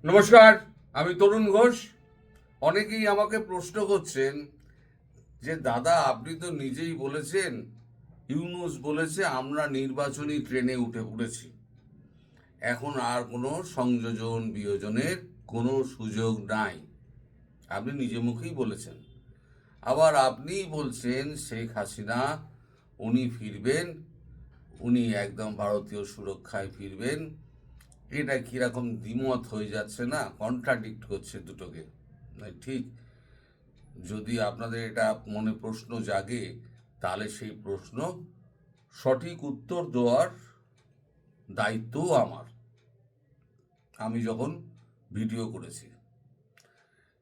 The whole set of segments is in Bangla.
নমস্কার, আমি তরুণ ঘোষ। অনেকেই আমাকে প্রশ্ন করছেন যে দাদা, আপনি তো নিজেই বলেছেন, ইউনূস বলেছে আমরা নির্বাচনী ট্রেনে উঠে পড়েছি, এখন আর কোনো সংযোজন বিয়োজনের কোনো সুযোগ নাই। আপনি নিজে মুখেই বলেছেন। আবার আপনিই বলছেন শেখ হাসিনা উনি ফিরবেন, উনি একদম ভারতীয় সুরক্ষায় ফিরবেন। এটা কিরকম দ্বিমত হয়ে যাচ্ছে না, কন্ট্রাডিক্ট করছে দুটোকে। ঠিক, যদি আপনাদের এটা মনে প্রশ্ন জাগে, তাহলে সেই প্রশ্ন সঠিক উত্তর দেওয়ার দায়িত্বও আমার। আমি যখন ভিডিও করেছি,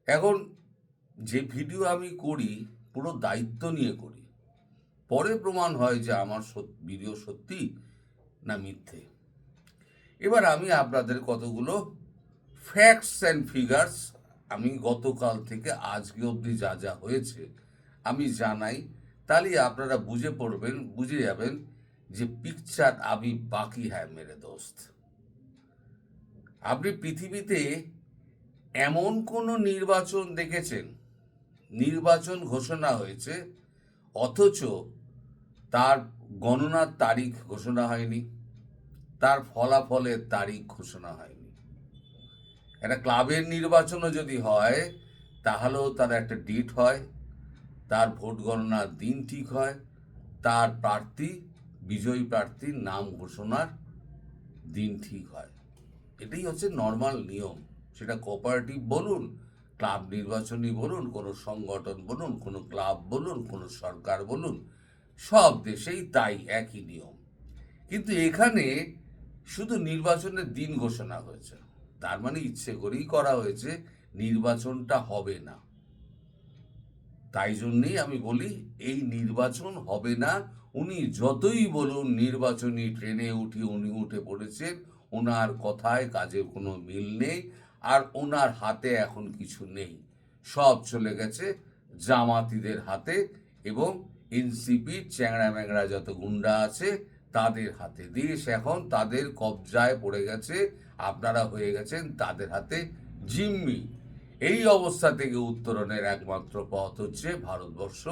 এখন যে ভিডিও আমি করি পুরো দায়িত্ব নিয়ে করি, পরে প্রমাণ হয় যে আমার ভিডিও সত্যি না মিথ্যে। এবার আমি আপনাদের কতগুলো ফ্যাক্টস অ্যান্ড ফিগার্স আমি গতকাল থেকে আজকে অবধি যা যা হয়েছে আমি জানাই, তাহলে আপনারা বুঝে যাবেন যে পিকচার আমি বাকি হ্যাঁ মেরে দোস্ত। আপনি পৃথিবীতে এমন কোনো নির্বাচন দেখেছেন, নির্বাচন ঘোষণা হয়েছে অথচ তার গণনার তারিখ ঘোষণা হয়নি, তার ফলাফলের তারিখ ঘোষণা হয়নি? একটা ক্লাবের নির্বাচনও যদি হয়, তাহলেও তার একটা ডেট হয়, তার ভোট গণনার দিন ঠিক হয়, তার বিজয়ী প্রার্থীর নাম ঘোষণার দিন ঠিক হয়। এটাই হচ্ছে নর্মাল নিয়ম। সেটা কোঅপারেটিভ বলুন, ক্লাব নির্বাচনই বলুন, কোনো সংগঠন বলুন, কোনো ক্লাব বলুন, কোনো সরকার বলুন, সব দেশেই তাই একই নিয়ম। কিন্তু এখানে শুধু নির্বাচনের দিন ঘোষণা হয়েছে, তার মানে ইচ্ছে করেই করা হয়েছে নির্বাচনটা হবে না। তাই জন্যেই আমি বলি এই নির্বাচন হবে না। উনি যতই বলুন নির্বাচনী ট্রেনে উনি উঠে পড়েছেন, ওনার কথায় কাজে কোনো মিল নেই। আর ওনার হাতে এখন কিছু নেই, সব চলে গেছে জামাতিদের হাতে এবং এনসিপি চ্যাংড়া ম্যাংড়া যত গুন্ডা আছে তাদের হাতে। দেশ এখন তাদের কবজায় পড়ে গেছে, আপনারা হয়ে গেছেন তাদের হাতে জিম্মি। এই অবস্থা থেকে উত্তরণের একমাত্র পথ হচ্ছে ভারতবর্ষ,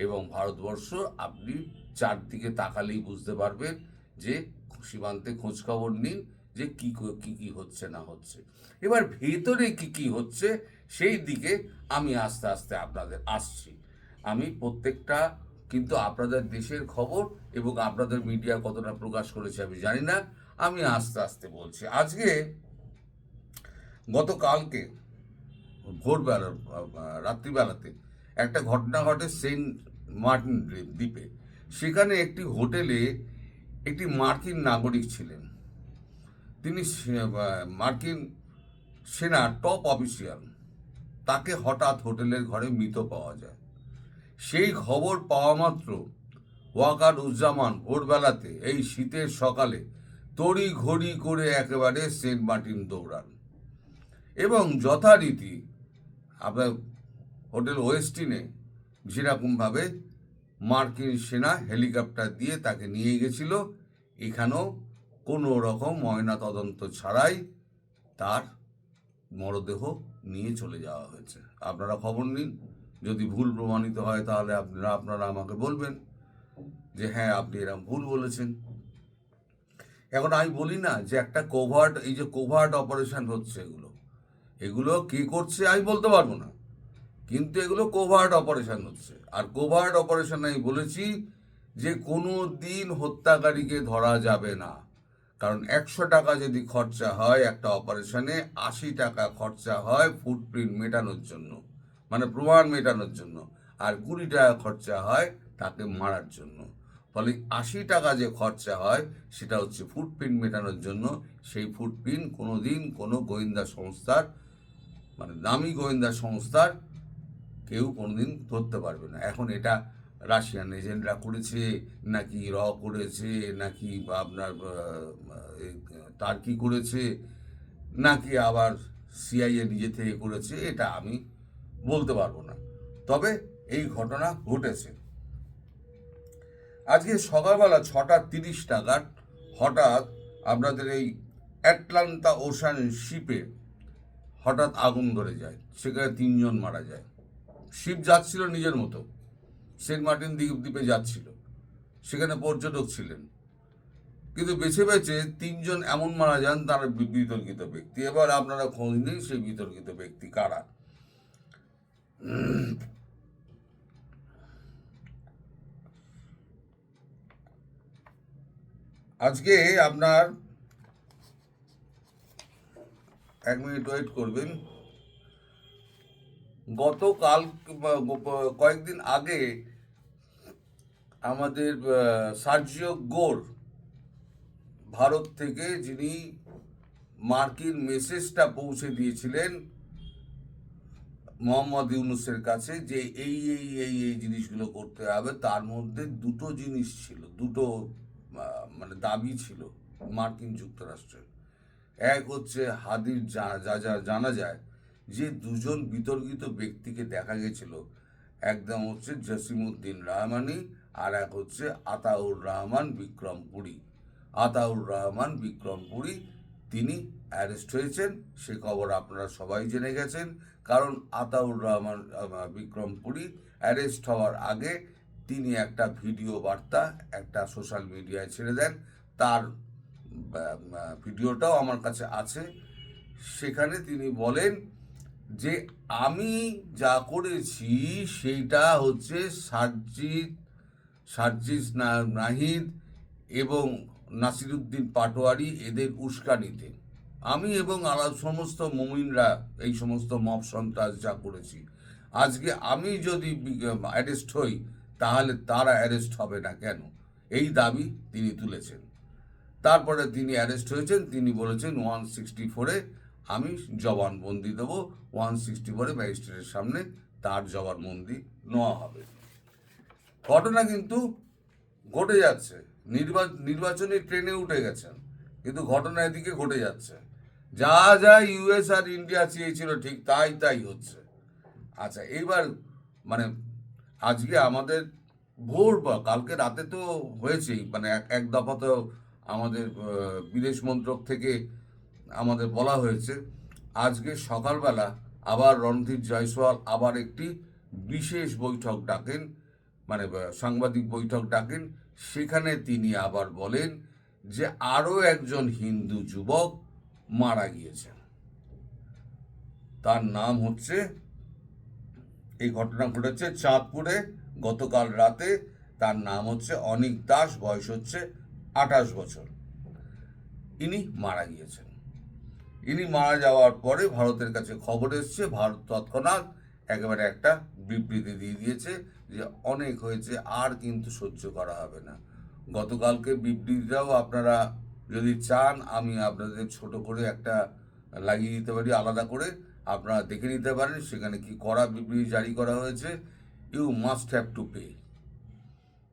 এবং ভারতবর্ষ আপনি চারদিকে তাকালেই বুঝতে পারবেন যে সীমান্তে খোঁজখবর নিন যে কি কি হচ্ছে না হচ্ছে। এবার ভেতরে কি হচ্ছে সেই দিকে আমি আস্তে আস্তে আপনাদের আসছি। আমি প্রত্যেকটা কিন্তু আপনাদের দেশের খবর এবং আপনাদের মিডিয়া কতটা প্রকাশ করেছে আমি জানি না, আমি আস্তে আস্তে বলছি। আজকে গতকালকে ভোরবেলা রাত্রিবেলাতে একটা ঘটনা ঘটে সেন্ট মার্টিন দ্বীপে। সেখানে একটি হোটেলে একটি মার্কিন নাগরিক ছিলেন, তিনি মার্কিন সেনা টপ অফিসিয়াল। তাকে হঠাৎ হোটেলের ঘরে মৃত পাওয়া যায়। সেই খবর পাওয়া মাত্র ওয়াকার উজ্জামান ভোরবেলাতে এই শীতের সকালে তড়ি ঘড়ি করে একেবারে সেন্ট মার্টিন দৌড়ান এবং যথারীতি আপনার হোটেল ওয়েস্টিনে যেরকমভাবে মার্কিন সেনা হেলিকপ্টার দিয়ে তাকে নিয়ে গেছিল, এখানেও কোনো রকম ময়না তদন্ত ছাড়াই তার মরদেহ নিয়ে চলে যাওয়া হয়েছে। আপনারা খবর নিন, যদি ভুল প্রমাণিত হয় তাহলে আপনারা আমাকে বলবেন যে হ্যাঁ আপনি এরকম ভুল বলেছেন। এখন আমি বলি না যে একটা এই যে কোভার্ট অপারেশন হচ্ছে, এগুলো কে করছে আমি বলতে পারবো না, কিন্তু এগুলো কোভার্ট অপারেশন হচ্ছে। আর কোভার্ট অপারেশন আমি বলেছি যে কোনো দিন হত্যাকারীকে ধরা যাবে না, কারণ 100 টাকা যদি খরচা হয় একটা অপারেশনে, 80 টাকা খরচা হয় ফুটপ্রিন্ট মেটানোর জন্য, মানে প্রমাণ মেটানোর জন্য, আর 20 টাকা খরচা হয় তাকে মারার জন্য। ফলে 80 টাকা যে খরচা হয় সেটা হচ্ছে ফুটপ্রিন্ট মেটানোর জন্য। সেই ফুটপ্রিন্ট কোনোদিন কোনো গোয়েন্দা সংস্থার, মানে দামি গোয়েন্দা সংস্থার কেউ কোনোদিন ধরতে পারবে না। এখন এটা রাশিয়ান এজেন্টরা করেছে নাকি করেছে নাকি আপনার টার্কি করেছে নাকি আবার সিআইএ নিজে থেকে করেছে, এটা আমি বলতে পারবো না। তবে এই ঘটনা ঘটেছে। আজকে সকালবেলা 6:30 নাগাদ হঠাৎ আপনাদের এই অ্যাটলান্টা ওশান শিপে হঠাৎ আগুন ধরে যায়, সেখানে 3 জন মারা যায়। শিপ যাচ্ছিল নিজের মতো, সেন্ট মার্টিন দ্বীপে যাচ্ছিল, সেখানে পর্যটক ছিলেন, কিন্তু বেছে বেছে 3 জন এমন মারা যান তারা বিতর্কিত ব্যক্তি। এবার আপনারা খোঁজ নিন সেই বিতর্কিত ব্যক্তি কারা। আজকে আপনার 1 মিনিট ওয়েট করবেন। গতকাল কয়েকদিন আগে আমাদের সার্জিও গোর, ভারত থেকে যিনি মার্কিন মেসেজটা পৌঁছে দিয়েছিলেন মোহাম্মদ ইউনূসের কাছে যে এই এই এই এই জিনিসগুলো করতে হবে, তার মধ্যে দুটো জিনিস ছিল, দুটো মানে দাবি ছিল মার্কিন যুক্তরাষ্ট্রের। এক হচ্ছে হাদির যা যা জানা যায় যে 2জন বিতর্কিত ব্যক্তিকে দেখা গেছিল, একদম হচ্ছে জসিমউদ্দিন রহমানি, আর এক হচ্ছে আতাউর রহমান বিক্রমপুরী। আতাউর রহমান বিক্রমপুরী তিনি অ্যারেস্ট হয়েছেন, সে খবর আপনারা সবাই জেনে গেছেন। কারণ আতাউর রহমান বিক্রমপুরী অ্যারেস্ট হওয়ার আগে তিনি একটা ভিডিও বার্তা একটা সোশ্যাল মিডিয়ায় ছেড়ে দেন, তার ভিডিওটাও আমার কাছে আছে। সেখানে তিনি বলেন যে আমি যা করেছি সেইটা হচ্ছে সার্জিস নাহিদ এবং নাসিরুদ্দিন পাটোয়ারি এদের উস্কানিতে আমি এবং সমস্ত মুমিনরা এই সমস্ত মব সন্ত্রাস যা করেছি, আজকে আমি যদি অ্যারেস্ট হই তাহলে তারা অ্যারেস্ট হবে না কেন, এই দাবি তিনি তুলেছেন। তারপরে তিনি অ্যারেস্ট হয়েছেন, তিনি বলেছেন 164-এ আমি জবানবন্দি দেবো, 164-এ ম্যাজিস্ট্রেটের সামনে তার জবানবন্দি নেওয়া হবে। ঘটনা কিন্তু ঘটে যাচ্ছে, নির্বাচনী ট্রেনে উঠে গেছেন, কিন্তু ঘটনা এদিকে ঘটে যাচ্ছে। যা যা ইউএস আর ইন্ডিয়া চেয়েছিল ঠিক তাই তাই হচ্ছে। আচ্ছা, এইবার মানে আজকে আমাদের ভোর বা কালকে রাতে তো হয়েছেই, মানে এক দফা তো আমাদের বিদেশ মন্ত্রক থেকে আমাদের বলা হয়েছে আজকে সকালবেলা আবার রণধীর জয়সওয়াল আবার একটি বিশেষ বৈঠক ডাকেন, মানে সাংবাদিক বৈঠক ডাকেন। সেখানে তিনি আবার বলেন যে আরও একজন হিন্দু যুবক মারা গিয়েছেন, তার নাম হচ্ছে, এই ঘটনা ঘটেছে চাঁদপুরে গতকাল রাতে, তার নাম হচ্ছে অনিক দাস, বয়স হচ্ছে 28 বছর। ইনি মারা গিয়েছেন। ইনি মারা যাওয়ার পরে ভারতের কাছে খবর এসছে, ভারত তৎক্ষণাৎ একেবারে একটা বিবৃতি দিয়ে দিয়েছে যে অনেক হয়েছে, আর কিন্তু সহ্য করা হবে না। গতকালকে বিবৃতিটাও আপনারা যদি চান আমি আপনাদের ছোট করে একটা লাগিয়ে দিতে পারি, আলাদা করে আপনারা দেখে নিতে পারেন। সেখানে কি করা বিবৃতি জারি করা হয়েছে, you must have to pay,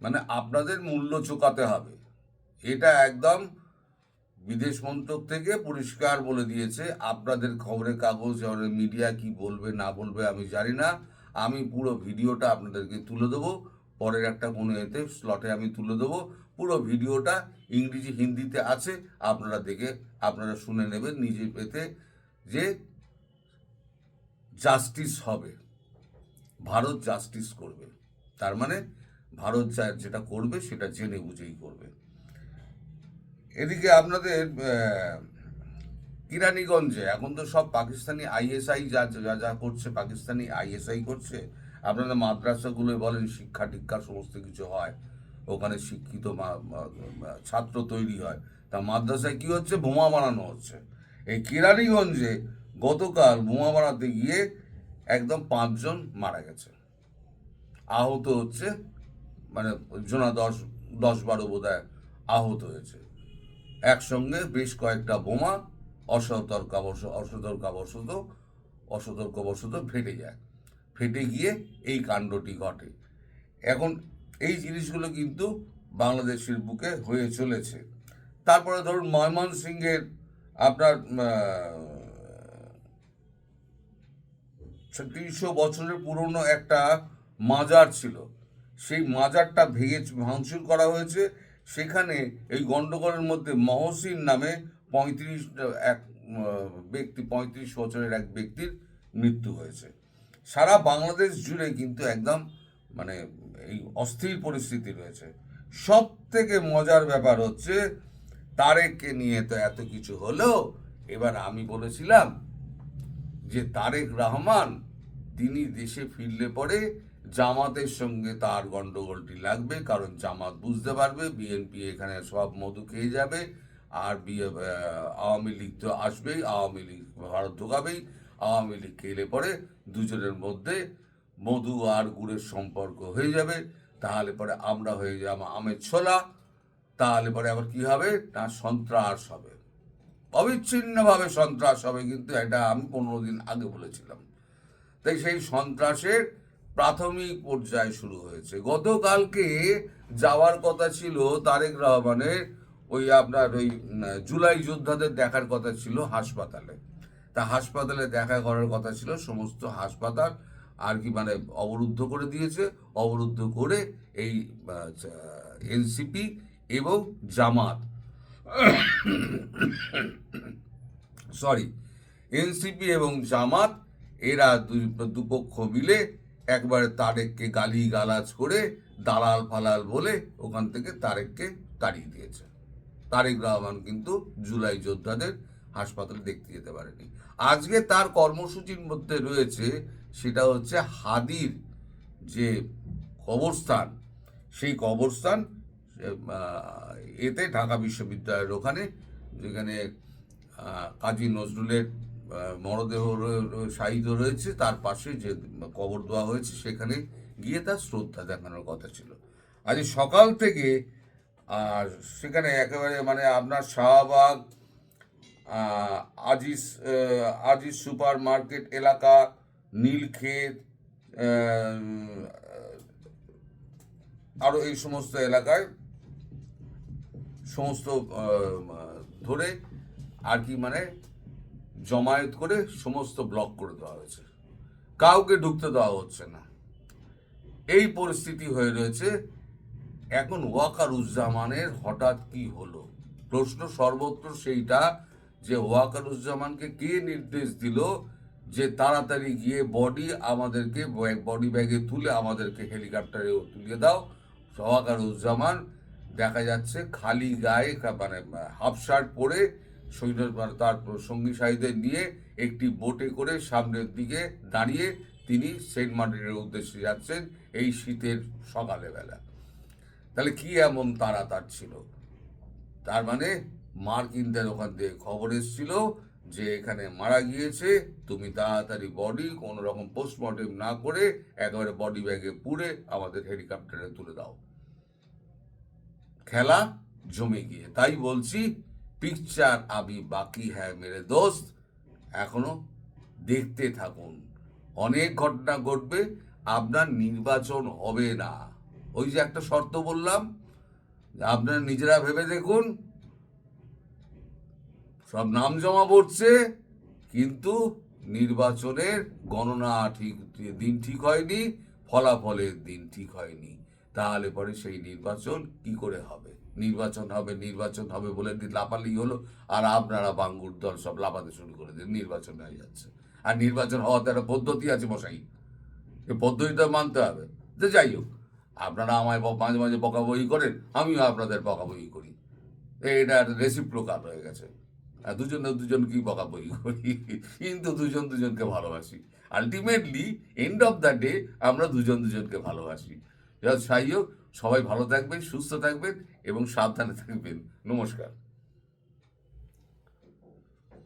মানে আপনাদের মূল্য চোকাতে হবে। এটা একদম বিদেশ মন্ত্রক থেকে পরিষ্কার বলে দিয়েছে। আপনাদের খবরের কাগজ মিডিয়া কি বলবে না বলবে আমি জানি না, আমি পুরো ভিডিওটা আপনাদেরকে তুলে দেবো, পরের একটা কোনো এতে স্লটে আমি তুলে দেবো। পুরো ভিডিওটা ইংরেজি হিন্দিতে আছে, আপনারা দেখে আপনারা শুনে নেবেন নিজে পেতে, যে জাস্টিস হবে, ভারত জাস্টিস করবে। তার মানে ভারত যেটা করবে সেটা জেনে বুঝেই করবে। এদিকে আপনাদের কিরানীগঞ্জে এখন তো সব পাকিস্তানি আইএসআই যা যা যা করছে, পাকিস্তানি আইএসআই করছে। আপনাদের মাদ্রাসাগুলো বলেন শিক্ষা টিক্ষা সমস্ত কিছু হয়, ওখানে শিক্ষিত ছাত্র তৈরি হয়, তা মাদ্রাসায় কি হচ্ছে, বোমা বানানো হচ্ছে। এই কিরানীগঞ্জে গতকাল বোমা বানাতে গিয়ে একদম 5 জন মারা গেছে, আহত হচ্ছে, মানে জনা 10-12 বোধহয় আহত হয়েছে। একসঙ্গে বেশ কয়েকটা বোমা অসতর্কবশত ফেটে যায়, ফেটে গিয়ে এই কাণ্ডটি ঘটে। এখন এই জিনিসগুলো কিন্তু বাংলাদেশের বুকে হয়ে চলেছে। তারপরে ধরুন ময়মনসিংহের আপনার 300 বছরের পুরনো একটা মাজার ছিল, সেই মাজারটা ভাঙচুর করা হয়েছে। সেখানে এই গণ্ডগোলের মধ্যে মহসিন নামে ব্যক্তি, 35 বছরের এক ব্যক্তির মৃত্যু হয়েছে। সারা বাংলাদেশ জুড়ে কিন্তু একদম মানে এই অস্থির পরিস্থিতি রয়েছে। সব থেকে মজার ব্যাপার হচ্ছে তারেককে নিয়ে তো এত কিছু হলো, এবার আমি বলেছিলাম যে তারেক রহমান তিনি দেশে ফিরলে পরে জামাতের সঙ্গে তার গন্ডগোলটি লাগবে, কারণ জামাত বুঝতে পারবে বিএনপি এখানে সব মধু খেয়ে যাবে, আর আওয়ামী লীগ তো আসবেই, আওয়ামী লীগ ভারত ঢোকাবেই, আওয়ামী লীগ খেলে পরে দুজনের মধ্যে মধু আর গুড়ের সম্পর্ক হয়ে যাবে, তাহলে পরে আমরা হয়ে যাব আমের ছোলা, তাহলে পরে আবার কি হবে না সন্ত্রাস হবে, অবিচ্ছিন্নভাবে সন্ত্রাস হবে। কিন্তু এটা আমি 15 দিন আগে বলেছিলাম। তাই সেই সন্ত্রাসের প্রাথমিক পর্যায় শুরু হয়েছে। গতকালকে যাওয়ার কথা ছিল তারেক রহমানের ওই আপনার ওই জুলাই যোদ্ধাদের দেখার কথা ছিল হাসপাতালে। তা হাসপাতালে দেখা করার কথা ছিল, সমস্ত হাসপাতাল আর কি মানে অবরুদ্ধ করে দিয়েছে। অবরুদ্ধ করে এই এনসিপি এবং জামাত এনসিপি এবং জামাত এরা দুপক্ষ মিলে একবারে তারেককে গালি গালাজ করে দালাল ফালাল বলে ওখান থেকে তারেককে তাড়িয়ে দিয়েছে। তারেক রহমান কিন্তু জুলাই যোদ্ধাদের হাসপাতালে দেখতে যেতে পারেনি। আজকে তার কর্মসূচির মধ্যে রয়েছে সেটা হচ্ছে হাদির যে কবরস্থান, সেই কবরস্থান এতে ঢাকা বিশ্ববিদ্যালয়ের ওখানে, যেখানে কাজী নজরুলের মরদেহ শায়িত রয়েছে, তার পাশে যে কবর দেওয়া হয়েছে সেখানে গিয়ে তার শ্রদ্ধা দেখানোর কথা ছিল। আজ সকাল থেকে আর সেখানে একেবারে মানে আপনার শাহবাগ, আজিজ সুপার মার্কেট এলাকা, নীলক্ষেত, আরও এই সমস্ত এলাকায় সমস্ত ধরে আর কি মানে জমায়েত করে সমস্ত ব্লক করে দেওয়া হয়েছে, কাউকে ঢুকতে দেওয়া হচ্ছে না। এই পরিস্থিতি হয়ে রয়েছে। এখন ওয়াকারুজ্জামানের হঠাৎ কি হলো, প্রশ্ন সর্বত্র সেইটা যে ওয়াকারুজ্জামানকে কে নির্দেশ দিল যে তাড়াতাড়ি গিয়ে বডি আমাদেরকে বডি ব্যাগে তুলে আমাদেরকে হেলিকপ্টারে তুলিয়ে দাও। ওয়াকারুজ্জামান দেখা যাচ্ছে খালি গায়ে মানে হাফ শার্ট পরে সৈন্য তার সঙ্গী সাথীদের নিয়ে একটি বোটে করে সামনের দিকে দাঁড়িয়ে তিনি সেন্ট মার্টিনের উদ্দেশ্যে যাচ্ছেন এই শীতের সকালে বেলা। তাহলে কি এমন তারা তার ছিল? তার মানে মার্কিনদের ওখান থেকে খবর এসেছিল যে এখানে মারা গিয়েছে, তুমি তাড়াতাড়ি বডি কোনো রকম পোস্টমর্টেম না করে একেবারে বডি ব্যাগে পুরে আমাদের হেলিকপ্টারে তুলে দাও। খেলা জমে গিয়ে, তাই বলছি পিকচার আবি বাকি হ্যায় মেরে দোস্ত, এখনো দেখতে থাকুন, অনেক ঘটনা ঘটবে। আপনার নির্বাচন হবে না, ওই যে একটা শর্ত বললাম, আপনারা নিজেরা ভেবে দেখুন, সব নাম জমা পড়ছে কিন্তু নির্বাচনের গণনা দিন ঠিক হয়নি, ফলাফলের দিন ঠিক হয়নি, তাহলে পরে সেই নির্বাচন কি করে হবে? নির্বাচন হবে বলে লাপালি হলো, আর আপনারা বাঙ্গুর দল সব লাপাতে শুরু করে দিন, নির্বাচন হয়ে যাচ্ছে। আর নির্বাচন হওয়াতে একটা পদ্ধতি আছে মশাই, এই পদ্ধতিটা মানতে হবে। যে যাই হোক, আপনারা আমায় মাঝে মাঝে বকাবকি করেন, আমিও আপনাদের বকাবকি করি, এটা রেসিপ্রোকাল হয়ে গেছে। দুজনকেই বকাবকি করি, কিন্তু দুজনকে ভালোবাসি। Ultimately end of the day আমরা দুজনকে ভালোবাসি। যাই হোক, সবাই ভালো থাকবেন, সুস্থ থাকবেন এবং সাবধানে থাকবেন। নমস্কার।